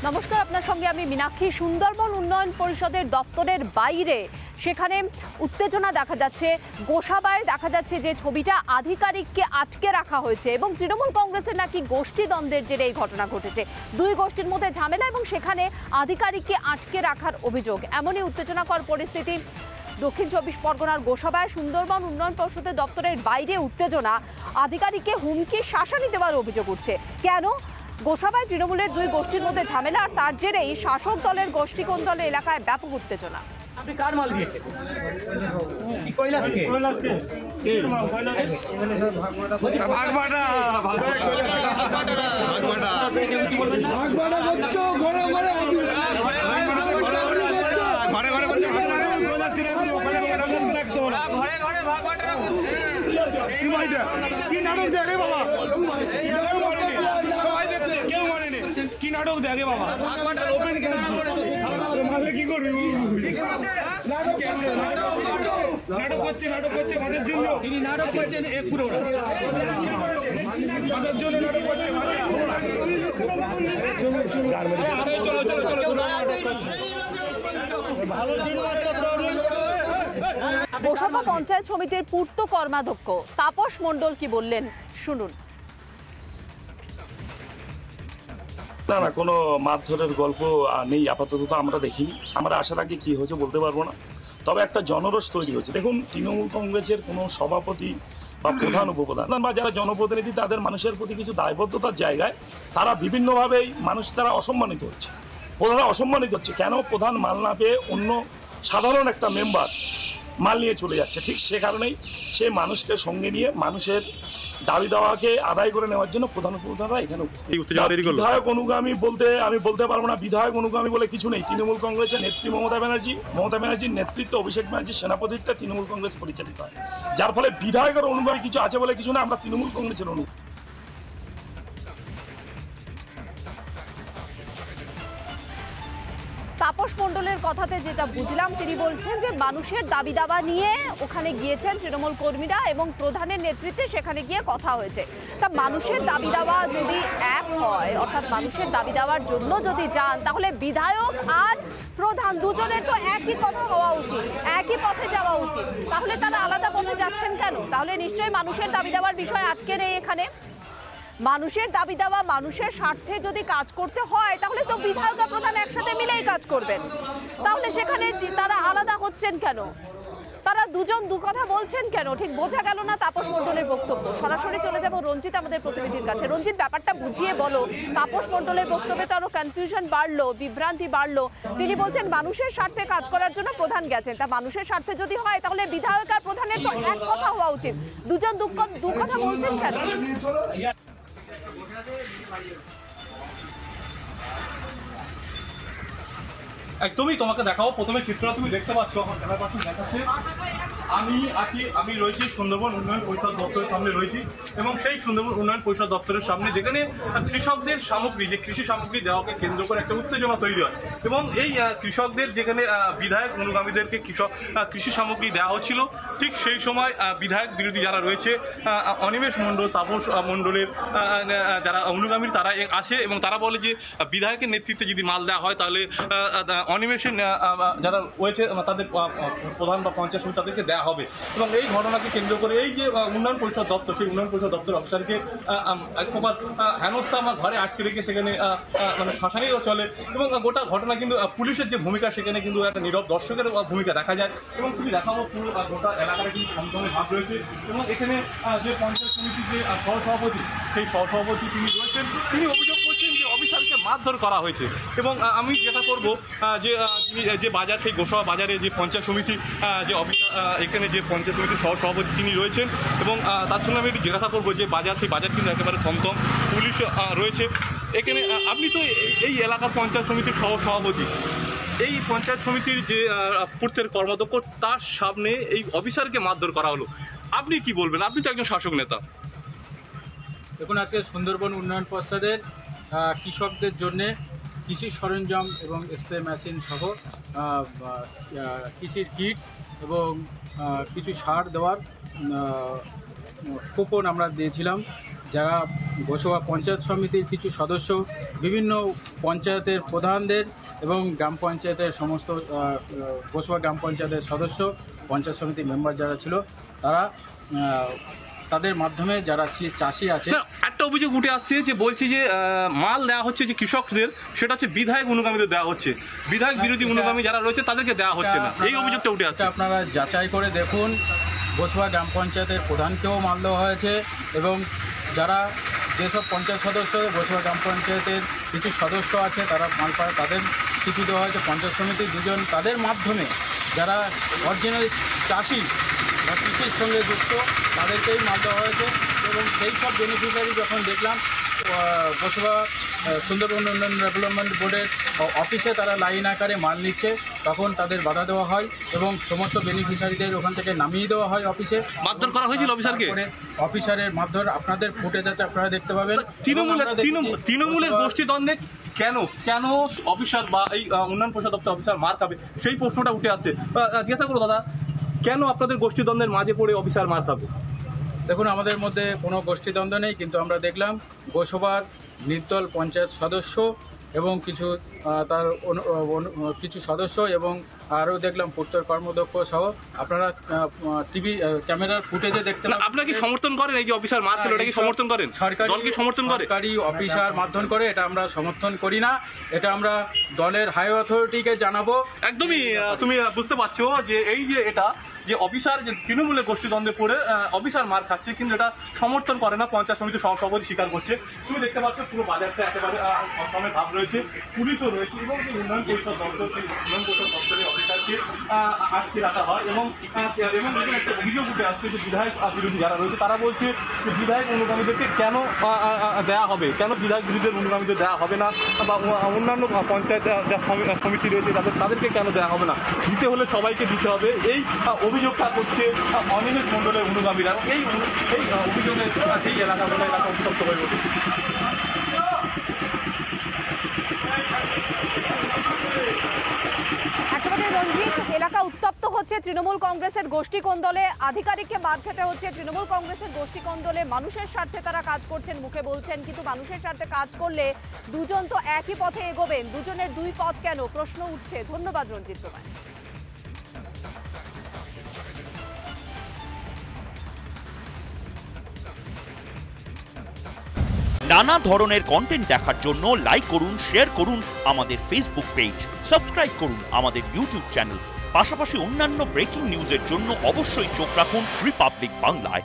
নমস্কার, আপনার সঙ্গে আমি মীনাক্ষী। সুন্দরবন উন্নয়ন পরিষদের দপ্তরের বাইরে সেখানে উত্তেজনা দেখা যাচ্ছে। গোসাবায় দেখা যাচ্ছে যে ছবিটা আধিকারিককে আটকে রাখা হয়েছে এবং তৃণমূল কংগ্রেসের নাকি গোষ্ঠীদ্বন্দ্বের জেরে এই ঘটনা ঘটেছে। দুই গোষ্ঠীর মধ্যে ঝামেলা এবং সেখানে আধিকারিককে আটকে রাখার অভিযোগ। এমনই উত্তেজনাকর পরিস্থিতি দক্ষিণ চব্বিশ পরগনার গোসাবায় সুন্দরবন উন্নয়ন পরিষদের দপ্তরের বাইরে উত্তেজনা। আধিকারিককে হুমকি শাসানি দেওয়ার অভিযোগ উঠছে। কেন? গোসাবায় তৃণমূলের দুই গোষ্ঠীর মধ্যে ঝামেলা, আর তার জেরেই শাসক দলের গোষ্ঠী কোন দলের এলাকায় ব্যাপক উত্তেজনা। আপনি কার মাল দিয়েছেন? কি কৈলাসকে? ভাগবাটা কি নাটক দেখে বাবা, সবাই দেখছে, কেউ মানেনি। কি নাটক দেখে বাবা, কি করবি? নাটক করছে ভাতের জন্য। তিনি নাটক করছেন পুরো ভাতের জন্য নাটক করছে। গোসাবা পঞ্চায়েত সমিতির পূর্ত কর্মাধ্যক্ষ তাপস মণ্ডল কি বললেন, শুনুন। না, কোনো মারধরের গল্প নেই আপাতত, আমরা দেখিনি। আমরা আশা রাখি কি হয়েছে বলতে পারবো না, তবে একটা জনরোষ তৈরি হয়েছে। দেখুন, তৃণমূল কংগ্রেসের কোনো সভাপতি বা প্রধান উপপ্রধান বা যারা জনপ্রতিনিধি, তাদের মানুষের প্রতি কিছু দায়বদ্ধতার জায়গায় তারা বিভিন্নভাবেই তারা অসম্মানিত হচ্ছে। প্রধানরা অসম্মানিত হচ্ছে কেন? প্রধান মাল না পেয়ে অন্য সাধারণ একটা মেম্বার মাল নিয়ে চলে যাচ্ছে। ঠিক সে কারণেই সে মানুষকে সঙ্গে নিয়ে মানুষের দাবি দাওয়াকে আদায় করে নেওয়ার জন্য প্রধান উপপ্রধানরা এখানে উপস্থিত। বিধায়ক অনুগামী বলতে আমি বলতে পারবো না, বিধায়ক অনুগামী বলে কিছু নেই। তৃণমূল কংগ্রেসের নেত্রী মমতা ব্যানার্জির নেতৃত্ব, অভিষেক ব্যানার্জির সেনাপতিত্বে তৃণমূল কংগ্রেস পরিচালিত হয়, যার ফলে বিধায়কের অনুগামী কিছু আছে বলে কিছু না। আমরা তৃণমূল কংগ্রেসের অনুগামী। তাপস মণ্ডলের কথাতে যেটা বুঝলাম, তিনি বলছেন যে মানুষের দাবি দাবা নিয়ে ওখানে গিয়েছেন তৃণমূল কর্মীরা এবং প্রধানের নেতৃত্বে সেখানে গিয়ে কথা হয়েছে। তা মানুষের দাবি দাওয়া যদি এক হয়, অর্থাৎ মানুষের দাবি দাওয়ার জন্য যদি যান, তাহলে বিধায়ক আর প্রধান দুজনের তো একই কথা হওয়া উচিত, একই পথে যাওয়া উচিত। তাহলে তারা আলাদা পথে যাচ্ছেন কেন? তাহলে নিশ্চয়ই মানুষের দাবি দাওয়ার বিষয় আটকে নেই এখানে। মানুষের দাবি দেওয়া, মানুষের স্বার্থে যদি কাজ করতে হয়, তাহলে তো বিধায়ক আর প্রধান একসাথে মিলেই কাজ করবেন। তাহলে সেখানে তারা আলাদা হচ্ছেন কেন? তারা দুজন দু কথা বলছেন কেন? ঠিক বোঝা গেল না তাপস মণ্ডলের বক্তব্য। সরাসরি চলে যাব রঞ্জিত, আমাদের প্রতিনিধির কাছে। রঞ্জিত, ব্যাপারটা বুঝিয়ে বলো। তাপস মণ্ডলের বক্তব্যে তো আরো কনফিউশন বাড়লো, বিভ্রান্তি বাড়লো। তিনি বলছেন মানুষের স্বার্থে কাজ করার জন্য প্রধান গেছেন। তা মানুষের স্বার্থে যদি হয়, তাহলে বিধায়ক আর প্রধানের তো এক কথা হওয়া উচিত। দুজন দু কথা বলছেন কেন? একদমই, তোমাকে দেখাবো। প্রথমে চিত্রটা তুমি দেখতে পাচ্ছ, আমার ক্যামেরা পার্সন দেখাচ্ছে। আমি রয়েছি সুন্দরবন উন্নয়ন পরিষদ দপ্তরের সামনে রয়েছি, এবং সেই সুন্দরবন উন্নয়ন পরিষদ দপ্তরের সামনে যেখানে কৃষকদের সামগ্রী, যে কৃষি সামগ্রী দেওয়াকে কেন্দ্র করে একটা উত্তেজনা তৈরি হয়, এবং এই কৃষকদের যেখানে বিধায়ক অনুগামীদেরকে কৃষি সামগ্রী দেওয়া হচ্ছিল, ঠিক সেই সময় বিধায়ক বিরোধী যারা রয়েছে, অনিমেষ মণ্ডল, তাপস মণ্ডলের যারা অনুগামী, তারা আসে এবং তারা বলে যে বিধায়কের নেতৃত্বে যদি মাল দেওয়া হয়, তাহলে অনিমেষের যারা রয়েছে তাদের প্রধান বা পঞ্চায়েত সমিতি তাদেরকে দেওয়া হবে। এবং এই ঘটনাকে কেন্দ্র করে এই যে উন্নয়ন পরিষদ দপ্তর, সেই উন্নয়ন পরিষদ দপ্তর অফিসারকে এক প্রকার হেনস্থা আমার ঘরে আটকে রেখে সেখানে শাসানিও চলে। এবং গোটা ঘটনা কিন্তু পুলিশের যে ভূমিকা, সেখানে কিন্তু একটা নীরব দর্শকের ভূমিকা দেখা যায়। এবং তুমি দেখাবো পুরো গোটা এলাকাটা কিন্তু থমথমে ভাব রয়েছে। এবং এখানে যে পঞ্চায়েত সমিতির যে সহসভাপতি, সেই সহসভাপতি তিনি রয়েছেন, তিনি অভিযোগ করছেন যে অফিসারকে মারধর করা হয়েছে। এবং আমি যেটা করবো, যে বাজার, সেই গোসাবা বাজারে যে পঞ্চায়েত সমিতি, যে অফিসার এখানে যে পঞ্চায়েত সমিতির সহসভাপতি তিনি রয়েছেন, এবং তার সঙ্গে আমি একটু জিজ্ঞাসা করবো যে সেই বাজার কিন্তু একেবারে থমথম, পুলিশ রয়েছে এখানে। আপনি তো এই এলাকার পঞ্চায়েত সমিতির সহসভাপতি, এই পঞ্চায়েত সমিতির যে পূর্তের কর্মাধ্যক্ষ, তার সামনে এই অফিসারকে মারধর করা হলো, আপনি কি বলবেন? আপনি তো একজন শাসক নেতা। দেখুন, আজকে সুন্দরবন উন্নয়ন পরিষদের কৃষকদের জন্যে কৃষি সরঞ্জাম এবং স্প্রে মেশিন সহ কৃষির কিট এবং কিছু সার দেওয়ার কুপন আমরা দিয়েছিলাম। যারা গোসবা পঞ্চায়েত সমিতির কিছু সদস্য, বিভিন্ন পঞ্চায়েতের প্রধানদের এবং গ্রাম পঞ্চায়েতের সমস্ত গোসবা গ্রাম পঞ্চায়েতের সদস্য, পঞ্চায়েত সমিতির মেম্বার যারা ছিল, তারা তাদের মাধ্যমে যারা চাষি আছে। একটা অভিযোগ উঠে আসছে যে বলছি যে মাল দেওয়া হচ্ছে যে কৃষকদের, সেটা হচ্ছে বিধায়ক অনুগামীদের দেওয়া হচ্ছে, বিধায়ক বিরোধী অনুগামী যারা রয়েছে তাদেরকে দেওয়া হচ্ছে না, এই অভিযোগটা উঠে আসছে। আপনারা যাচাই করে দেখুন, গোসবা গ্রাম পঞ্চায়েতের প্রধানকেও মাল দেওয়া হয়েছে এবং যারা যেসব পঞ্চায়েত সদস্য, গোসবা গ্রাম পঞ্চায়েতের কিছু সদস্য আছে তারা মাল পায়, তাদের কিছু দেওয়া হয়েছে। পঞ্চায়েত সমিতির দুজন, তাদের মাধ্যমে যারা অরিজিনাল চাষি বা কৃষির সঙ্গে যুক্ত তাদেরকেই মাল দেওয়া হয়েছে এবং সেই সব বেনিফিশিয়ারি যখন দেখলাম গোসবা সুন্দরবন উন্নয়ন ডেভেলপমেন্ট বোর্ডের অফিসে তারা লাইন আকারে মাল নিচ্ছে, তখন তাদের বাধা দেওয়া হয় এবং সমস্ত বেনিফিশিয়ারিদের ওখান থেকে নামিয়ে দেওয়া হয় অফিসে। মারধর করা হয়েছিল অফিসারকে? অফিসারের মারধর আপনাদের ফুটেজ আছে, আপনারা দেখতে পাবেন। তৃণমূলের গোষ্ঠীদ্বন্দ্বে কেন কেন অফিসার বা এই উন্নয়ন পরিষদ দপ্তর অফিসার মার খাবে, সেই প্রশ্নটা উঠে আসছে। জিজ্ঞাসা করো দাদা, কেন আপনাদের গোষ্ঠীদ্বন্দ্বের মাঝে পড়ে অফিসার মার খাবে? দেখুন, আমাদের মধ্যে কোনো গোষ্ঠীদ্বন্দ্ব নেই, কিন্তু আমরা দেখলাম গোসবার নির্দল পঞ্চায়েত সদস্য এবং কিছু তার কিছু সদস্য এবং আরও দেখলাম পূর্তর কর্মদক্ষ সহ, আপনারা টিভি ক্যামেরার ফুটেজে দেখতে পাবেন। আপনারা কি সমর্থন করেন এই যে অফিসার মার খেলো, এটা কি সমর্থন করেন? দলকে সমর্থন করে? সরকারি অফিসার মারধর করে এটা আমরা সমর্থন করি না, এটা আমরা দলের হাই অথরিটিকে জানাবো। একদমই তুমি বুঝতে পারছো যে এই যে এটা যে অফিসার যে তৃণমূলের গোষ্ঠীদ্বন্দ্বে পড়ে অফিসার মার খাচ্ছে, কিন্তু এটা সমর্থন করে না পঞ্চায়েত সমিতির সভাপতি স্বীকার করছে। তুমি দেখতে পাচ্ছ পুরো বাজারটা একেবারে অসমে ভাব রয়েছে, পুলিশও রয়েছে এবং উন্নয়ন পরিষদ দপ্তর, উন্নয়ন পরিষদ দপ্তরের অফিসারকে আটকে রাখা হয় এবং একটা অভিযোগ উঠে আসছে যে বিধায়ক বিরোধী যারা রয়েছে তারা বলছে যে বিধায়ক অনুগামীদেরকে কেন দেওয়া হবে, কেন বিধায়ক বিরোধীদের অনুগামীদের দেওয়া হবে না, বা অন্যান্য পঞ্চায়েত সমিতি রয়েছে তাদেরকে কেন দেওয়া হবে না, দিতে হলে সবাইকে দিতে হবে, এই অভিযোগটা করছে অনিমেষ মণ্ডলের অনুগামীরা। এই অভিযোগে সেই এলাকাগুলো এলাকা উত্তপ্ত হয়ে ওঠে। একেবারে রঞ্জিত, এলাকা উত্তপ্ত হচ্ছে, তৃণমূল কংগ্রেসের গোষ্ঠী কোন্দলে আধিকারিককে মার খেতে হচ্ছে। তৃণমূল কংগ্রেসের গোষ্ঠী কোন্দলে মানুষের স্বার্থে তারা কাজ করছেন মুখে বলছেন, কিন্তু মানুষের স্বার্থে কাজ করলে দুজন তো একই পথে এগোবেন, দুজনের দুই পথ কেন প্রশ্ন উঠছে। ধন্যবাদ রঞ্জিত তোমায়। নানা ধরনের কন্টেন্ট দেখার জন্য লাইক করুন, শেয়ার করুন আমাদের ফেসবুক পেজ, সাবস্ক্রাইব করুন আমাদের ইউটিউব চ্যানেল। পাশাপাশি অন্যান্য ব্রেকিং নিউজের জন্য অবশ্যই চোখ রাখুন রিপাবলিক বাংলায়।